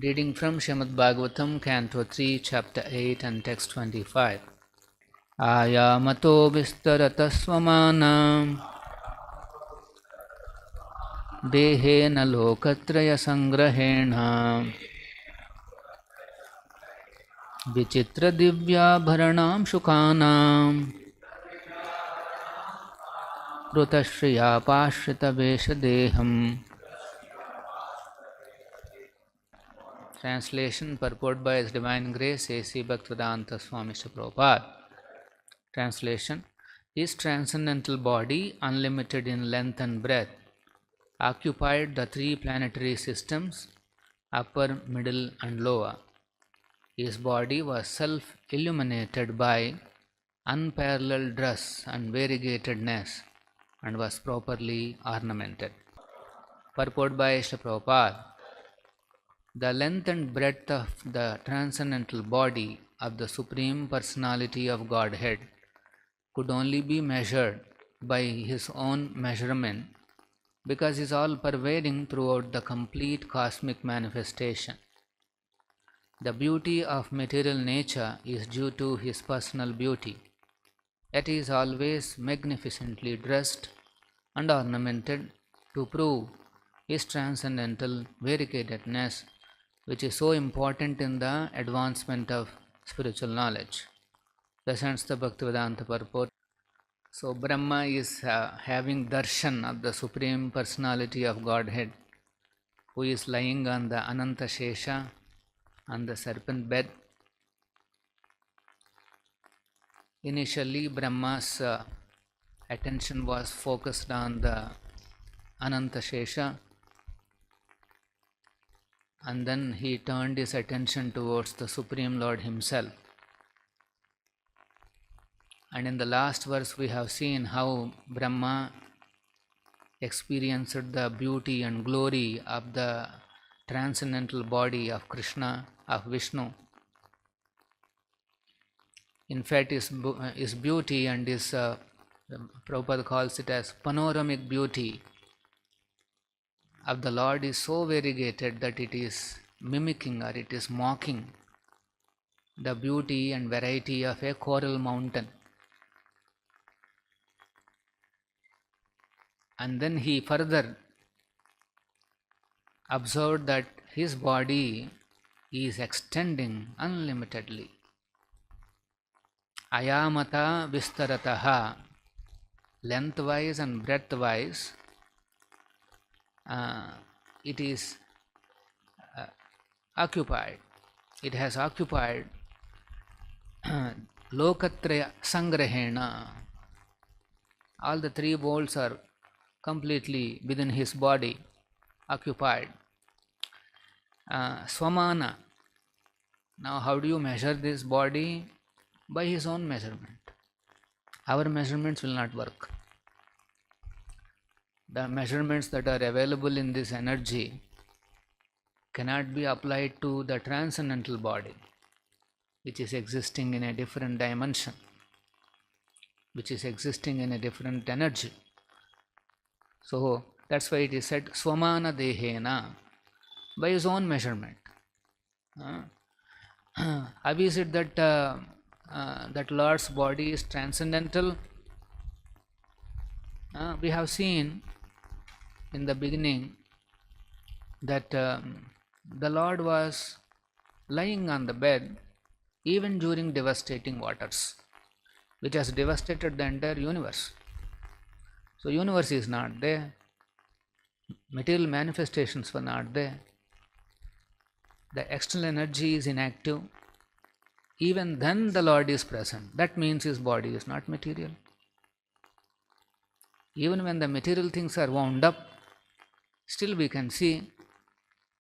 Reading from Srimad Bhagavatam, Canto 3, Chapter 8 and Text 25. Ayamato vistaratasvamanam dehena lokatraya sangrahena vichitra divyabharanam shukanam krutashriya pashrita vesha. Translation, purport by His Divine Grace, A.C. Bhaktivedanta Swami Prabhupada. Translation: His transcendental body, unlimited in length and breadth, occupied the three planetary systems, upper, middle and lower. His body was self-illuminated by unparalleled dress and variegatedness and was properly ornamented. Purport by Srila Prabhupada. The length and breadth of the transcendental body of the Supreme Personality of Godhead could only be measured by His own measurement, because He is all-pervading throughout the complete cosmic manifestation. The beauty of material nature is due to His personal beauty, yet He is always magnificently dressed and ornamented to prove His transcendental variegatedness, which is so important in the advancement of spiritual knowledge. Presents the Bhaktivedanta purport. So Brahma is having darshan of the Supreme Personality of Godhead, who is lying on the Ananta Shesha, on the serpent bed. Initially, Brahma's attention was focused on the Ananta Shesha, and then he turned his attention towards the Supreme Lord Himself. And in the last verse we have seen how Brahma experienced the beauty and glory of the transcendental body of Krishna, of Vishnu. In fact, his beauty and his, Prabhupada calls it as panoramic beauty of the Lord is so variegated that it is mimicking or it is mocking the beauty and variety of a coral mountain. And then he further observed that his body is extending unlimitedly. Ayamata vistarataha, lengthwise and breadthwise, it is occupied. It has occupied lokatraya sangrahena. All the three worlds are completely within his body, occupied. Swamana. Now, how do you measure this body? By his own measurement. Our measurements will not work. The measurements that are available in this energy cannot be applied to the transcendental body, which is existing in a different dimension, which is existing in a different energy. So that's why it is said Swamana Dehena, by his own measurement. How is it that that Lord's body is transcendental? We have seen in the beginning that the Lord was lying on the bed even during devastating waters, which has devastated the entire universe. So universe is not there, material manifestations were not there, the external energy is inactive. Even then the Lord is present. That means his body is not material. Even when the material things are wound up, still we can see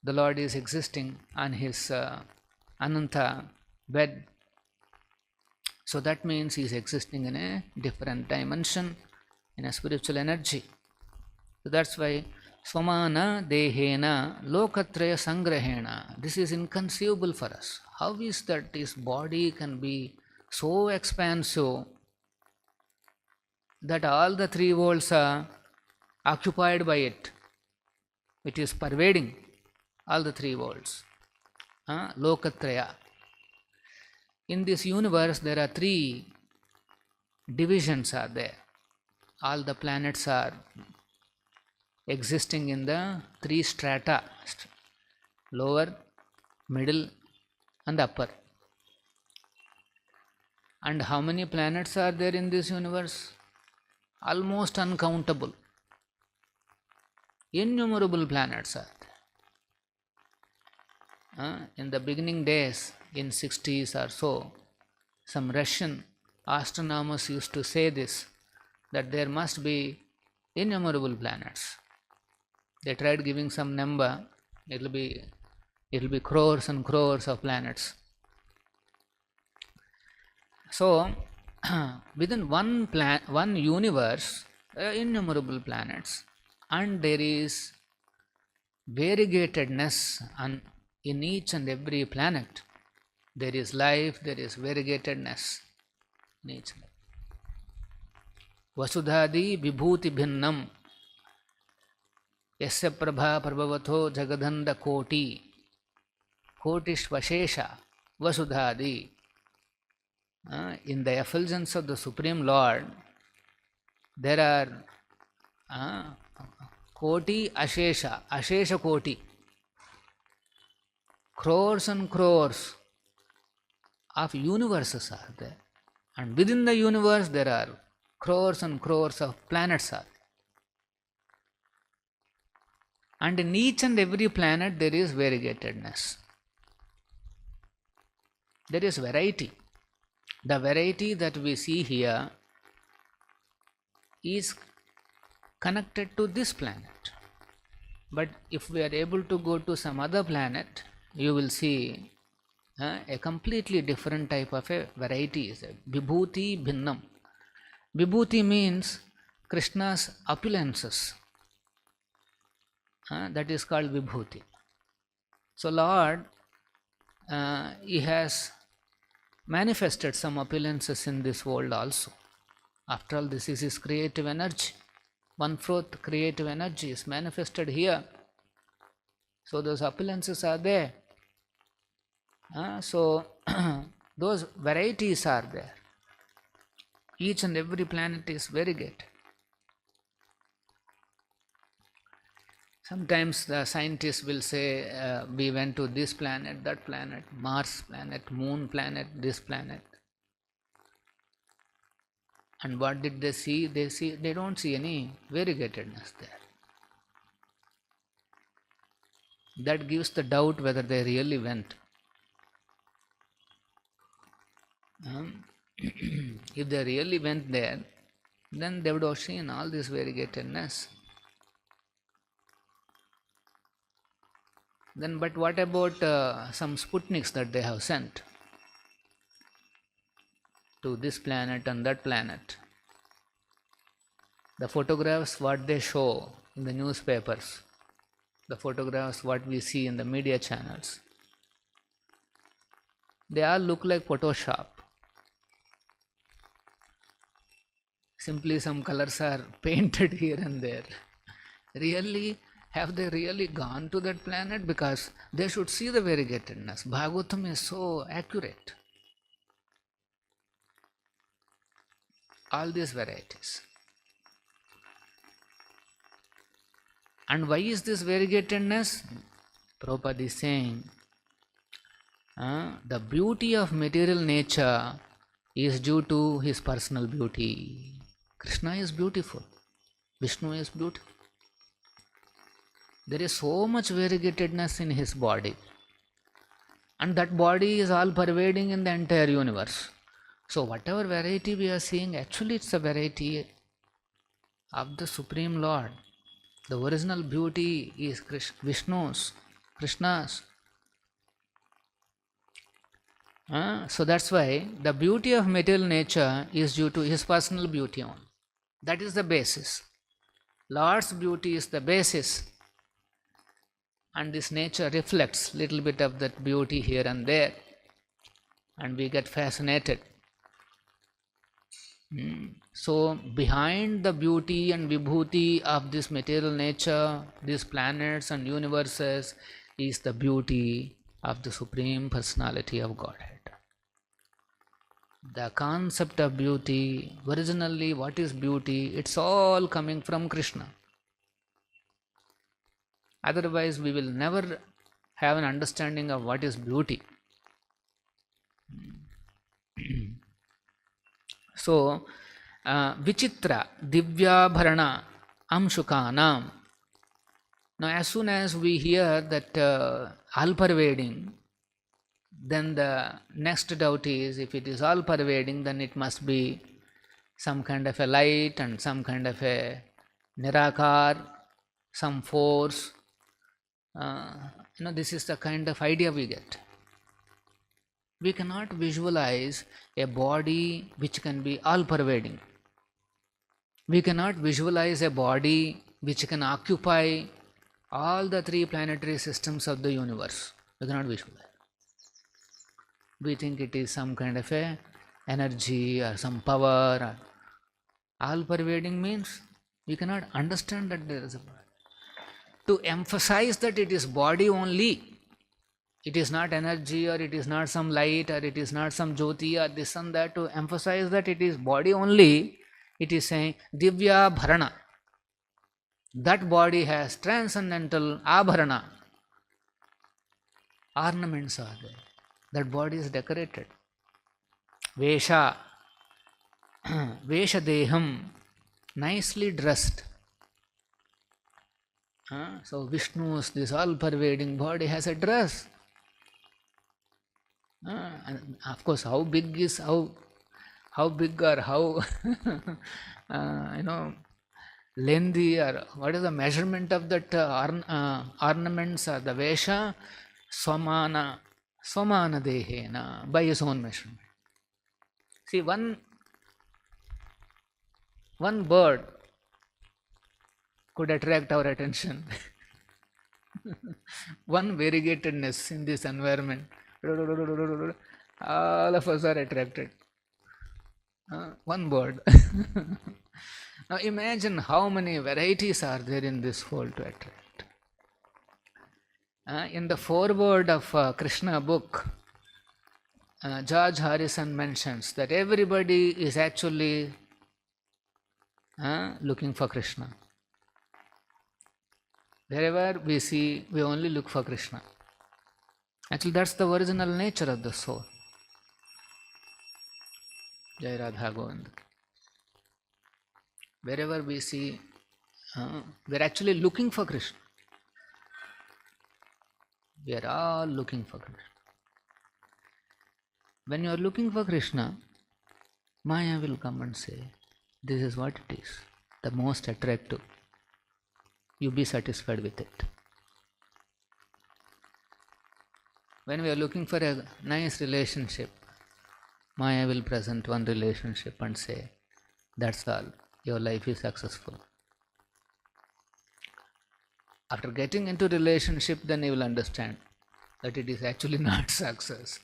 the Lord is existing on his Ananta bed. So that means he is existing in a different dimension, in a spiritual energy. So that's why Swamana Dehena Lokatraya Sangrahena. This is inconceivable for us. How is that his body can be so expansive that all the three worlds are occupied by it? It is pervading all the three worlds. Lokatraya. In this universe, there are three divisions are there. All the planets are existing in the three strata, lower, middle and upper. And how many planets are there in this universe? Almost uncountable. Innumerable planets are there. In the beginning days, in 60s or so, some Russian astronomers used to say this, that there must be innumerable planets. They tried giving some number, it'll be crores and crores of planets. So within one universe, innumerable planets, and there is variegatedness in each and every planet. There is life, there is variegatedness in each. Vasudhadi vibhuti bhinnam yasya prabha prabhavato jagadanda koti kotishvashesha vasudhadi. In the effulgence of the Supreme Lord, there are koti ashesha, ashesha koti, crores and crores of universes are there, and within the universe there are crores and crores of planets are there. And in each and every planet there is variegatedness. There is variety. The variety that we see here is connected to this planet. But if we are able to go to some other planet, you will see a completely different type of a variety. Vibhuti bhinnam. Vibhuti means Krishna's opulences. That is called Vibhuti. So Lord, He has manifested some opulences in this world also. After all, this is His creative energy. 1/4 creative energy is manifested here. So those opulences are there. So those varieties are there. Each and every planet is variegated. Sometimes the scientists will say, we went to this planet, that planet, Mars planet, Moon planet, this planet. And what did they see? They don't see any variegatedness there. That gives the doubt whether they really went. If they really went there, then they would have seen all this variegatedness. Then, but what about some Sputniks that they have sent to this planet and that planet? The photographs what they show in the newspapers, the photographs what we see in the media channels, they all look like Photoshop. Simply some colors are painted here and there. Really, have they really gone to that planet? Because they should see the variegatedness. Bhagavatam is so accurate. All these varieties. And why is this variegatedness? Prabhupada is saying, the beauty of material nature is due to his personal beauty. Krishna is beautiful. Vishnu is beautiful. There is so much variegatedness in his body. And that body is all pervading in the entire universe. So whatever variety we are seeing, actually it's a variety of the Supreme Lord. The original beauty is Vishnu's, Krishna's. So that's why the beauty of material nature is due to his personal beauty only. That is the basis. Lord's beauty is the basis. And this nature reflects little bit of that beauty here and there. And we get fascinated. So behind the beauty and vibhuti of this material nature, these planets and universes, is the beauty of the Supreme Personality of Godhead. The concept of beauty, originally what is beauty? It's all coming from Krishna. Otherwise we will never have an understanding of what is beauty. So, Vichitra, Divyabharana, Amshukanam. Now, as soon as we hear that all pervading, then the next doubt is, if it is all pervading, then it must be some kind of a light and some kind of a nirakar, some force. This is the kind of idea we get. We cannot visualize a body which can be all pervading. We cannot visualize a body which can occupy all the 3 planetary systems of the universe. We cannot visualize. We think it is some kind of a energy or some power. All pervading means we cannot understand that there is a body. To emphasize that it is body only, it is not energy, or it is not some light, or it is not some jyoti, or this and that, to emphasize that it is body only, it is saying Divya Bharana. That body has transcendental abharana. Ornaments are there. That body is decorated. Vesha, Vesha Deham, nicely dressed. So Vishnu's, this all-pervading body has a dress. And of course, how big or how lengthy, or what is the measurement of that ornaments or the Vesha? Swamana Dehena, by his own measurement. See, one bird could attract our attention. One variegatedness in this environment, all of us are attracted. One bird. Now imagine how many varieties are there in this whole to attract. In the foreword of Krishna book, George Harrison mentions that everybody is actually looking for Krishna. Wherever we see, we only look for Krishna. Actually, that's the original nature of the soul. Sri Radha Govinda. Wherever we see, we are actually looking for Krishna. We are all looking for Krishna. When you are looking for Krishna, Maya will come and say, this is what it is, the most attractive. You be satisfied with it. When we are looking for a nice relationship, Maya will present one relationship and say, that's all, your life is successful. After getting into relationship, then you will understand that it is actually not success.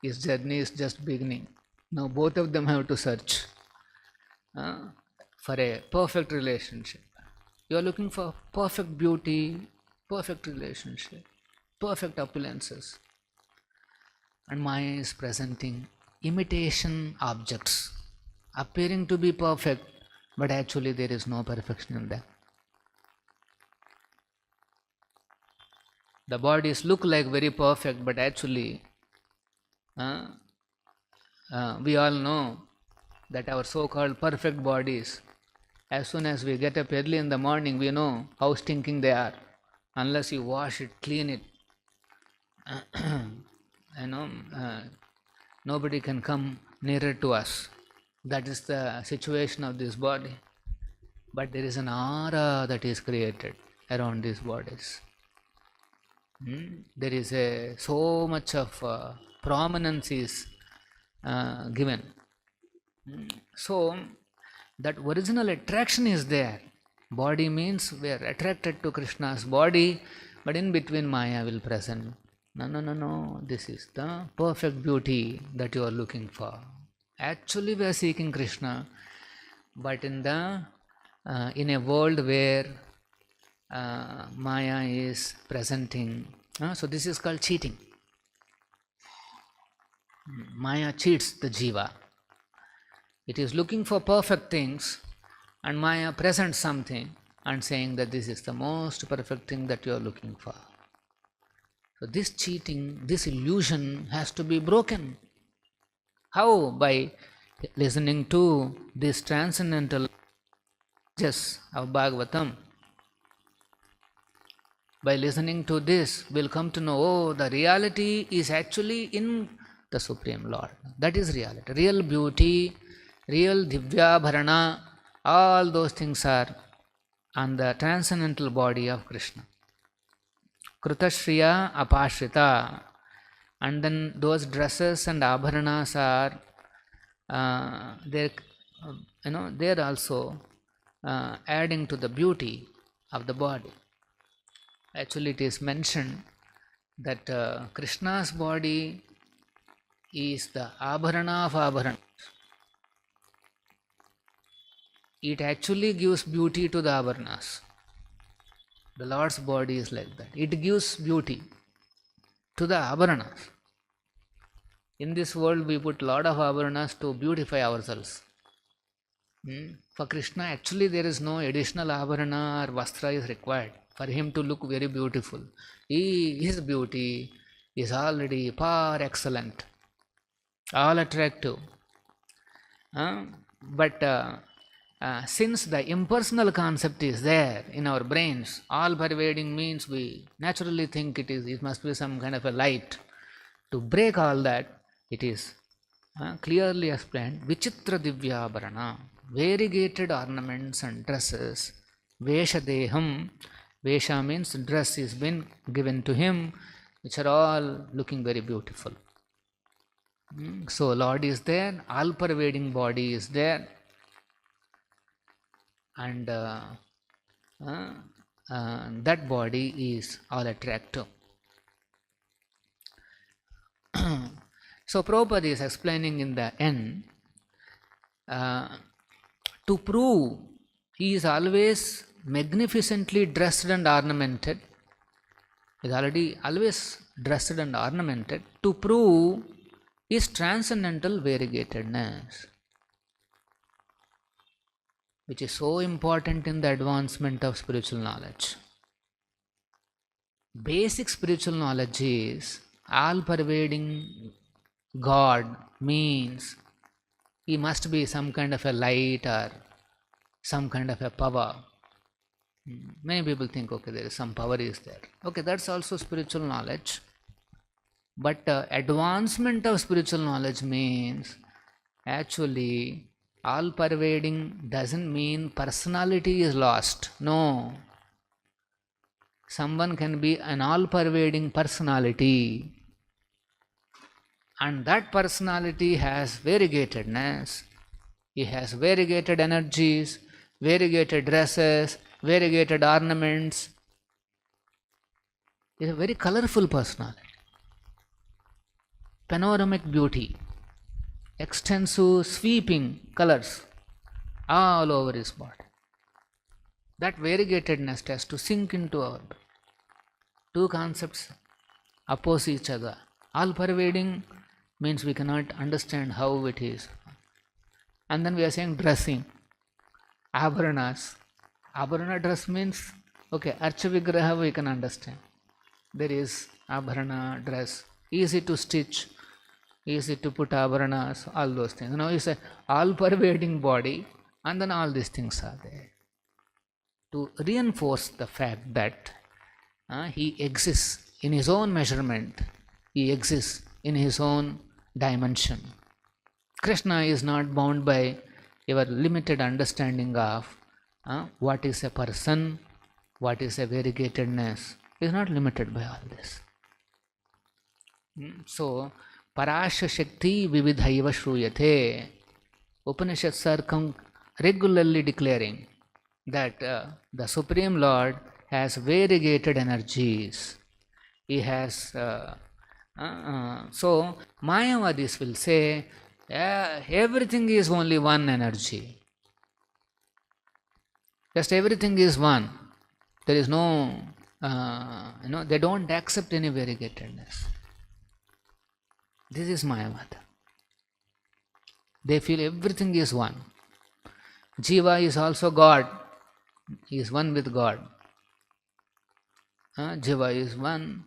His journey is just beginning. Now both of them have to search for a perfect relationship. You are looking for perfect beauty, perfect relationship, perfect opulences. And Maya is presenting imitation objects, appearing to be perfect, but actually there is no perfection in them. The bodies look like very perfect, but actually we all know that our so-called perfect bodies, as soon as we get up early in the morning, we know how stinking they are. Unless you wash it, clean it, nobody can come nearer to us. That is the situation of this body. But there is an aura that is created around these bodies. There is so much of prominence is given. So that original attraction is there. Body means we are attracted to Krishna's body, but in between Maya will present. No, this is the perfect beauty that you are looking for. Actually we are seeking Krishna, but in a world where Maya is presenting. So this is called cheating. Maya cheats the jiva. It is looking for perfect things, and Maya presents something and saying that this is the most perfect thing that you are looking for. So this cheating, this illusion has to be broken. How? By listening to this transcendental messages of Bhagavatam. By listening to this, we'll come to know, oh, the reality is actually in the Supreme Lord. That is reality. Real beauty, real Divya Bharana, all those things are on the transcendental body of Krishna. Krutashriya Apashrita. And then those dresses and abharanas are they're also adding to the beauty of the body. Actually, it is mentioned that Krishna's body is the abharana of abharana. It actually gives beauty to the abharanas. The Lord's body is like that. It gives beauty to the abharanas. In this world, we put lot of abharanas to beautify ourselves. For Krishna, actually there is no additional abharana or vastra is required for him to look very beautiful. His beauty is already par excellent, all attractive. But since the impersonal concept is there in our brains, all pervading means we naturally think it must be some kind of a light. To break all that, it is clearly explained, Vichitra Divya Bharana, variegated ornaments and dresses, Vesha Deham, Vesha means dress is been given to him, which are all looking very beautiful. So Lord is there, all pervading body is there, and that body is all attractive. So Prabhupada is explaining in the end, to prove he is always magnificently dressed and ornamented, he is already always dressed and ornamented, to prove his transcendental variegatedness, which is so important in the advancement of spiritual knowledge. Basic spiritual knowledge is all-pervading God means he must be some kind of a light or some kind of a power. Many people think, okay, there is some power is there. Okay, that's also spiritual knowledge. But advancement of spiritual knowledge means actually all-pervading doesn't mean personality is lost. No. Someone can be an all-pervading personality, and that personality has variegatedness. He has variegated energies, variegated dresses, variegated ornaments. He is a very colorful personality. Panoramic beauty, extensive sweeping colors all over his body. That variegatedness has to sink into our two concepts oppose each other. All pervading means we cannot understand how it is. And then we are saying dressing, abharanas. Abharana dress means, okay, Archa Vigraha we can understand. There is abharana dress, easy to stitch, easy to put abharanas, all those things. Now it's a all pervading body, and then all these things are there. To reinforce the fact that he exists in his own measurement, he exists in his own dimension. Krishna is not bound by your limited understanding of what is a person, what is a variegatedness. He is not limited by all this. So, Parasha Shakti Vividhaiva Shruyate. Upanishads are regularly declaring that the Supreme Lord has variegated energies. He has so Mayavadis will say everything is only one energy. Just everything is one. There is no they don't accept any variegatedness. This is Mayavad. They feel everything is one. Jiva is also God. He is one with God. Jiva is one.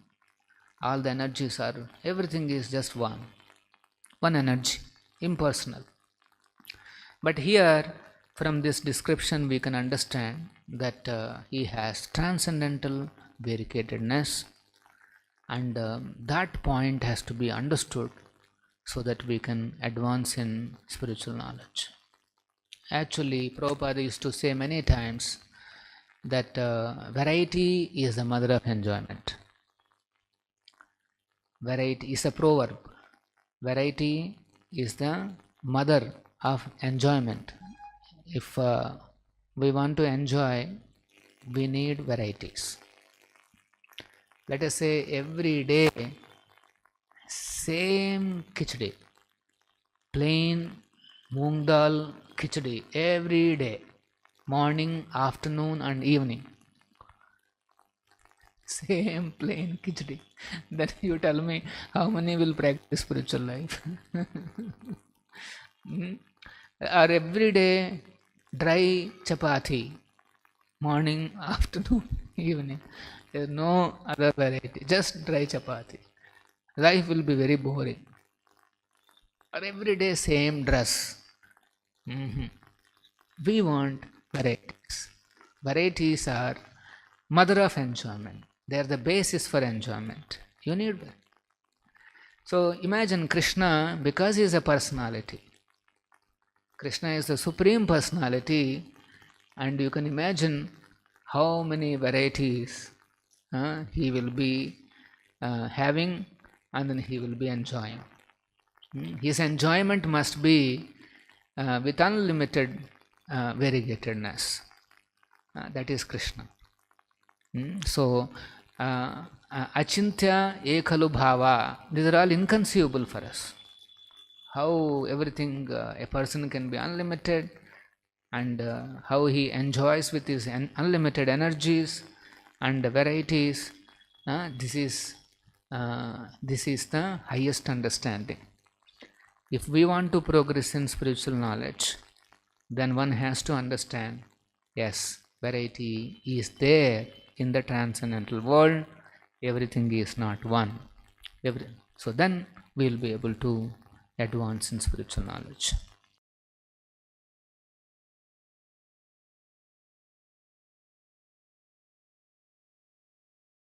All the energies are, everything is just one. One energy, impersonal. But here, from this description, we can understand that he has transcendental variegatedness, and that point has to be understood so that we can advance in spiritual knowledge. Actually, Prabhupada used to say many times that variety is the mother of enjoyment. Variety is a proverb. Variety is the mother of enjoyment. If we want to enjoy, we need varieties. Let us say every day, same khichdi, plain moong dal khichdi every day, morning, afternoon and evening. Same plain khichdi. Then you tell me how many will practice spiritual life? Or every day dry chapati, morning, afternoon, evening. There is no other variety, just dry chapati. Life will be very boring. Or every day same dress. We want varieties. Varieties are mother of enjoyment. They are the basis for enjoyment. You need that. So imagine Krishna, because he is a personality. Krishna is the supreme personality, and you can imagine how many varieties he will be having, and then he will be enjoying. His enjoyment must be with unlimited variegatedness. That is Krishna. So, achintya ekhalu bhava, these are all inconceivable for us. How everything, a person can be unlimited, and how he enjoys with his unlimited energies and varieties. This is the highest understanding. If we want to progress in spiritual knowledge, then one has to understand, yes, variety is there in the transcendental world. Everything is not one. So then we will be able to advance in spiritual knowledge.